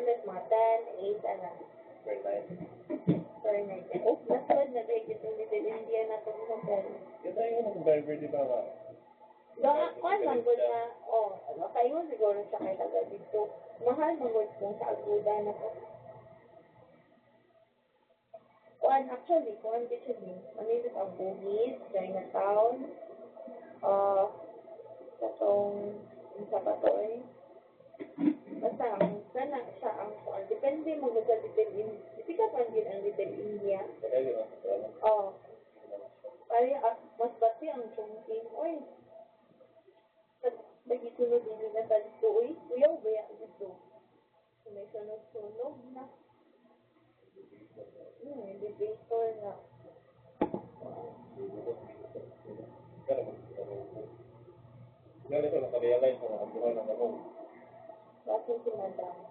Mas matan, 8, ano. Per night. Per night. Oh, mas good na dahil ito Little India na itong hotel. Yung tayo yung driver, di ba nga? Kuan man good na, makaingon siguro siya kay taga dito. Mahal man good kung sa aguda na to. Kuan, actually, kuan dito din. Manilit ang Bugis, Chinatown, katong, sa ba to eh? Basta, sana siya ang kuan. Depende mo sa Little India. Sikat man din ang Little India. Kaya yun ang kasama. Kaya, mas bati ang Chongqing. Oy, nagisunod din nila sa dito. Uy, kuyaw ba dito? May sunog-sunog na. Elevator na. Ganito, nakarealize na nakabuhay ng ako. Bakit si Madam?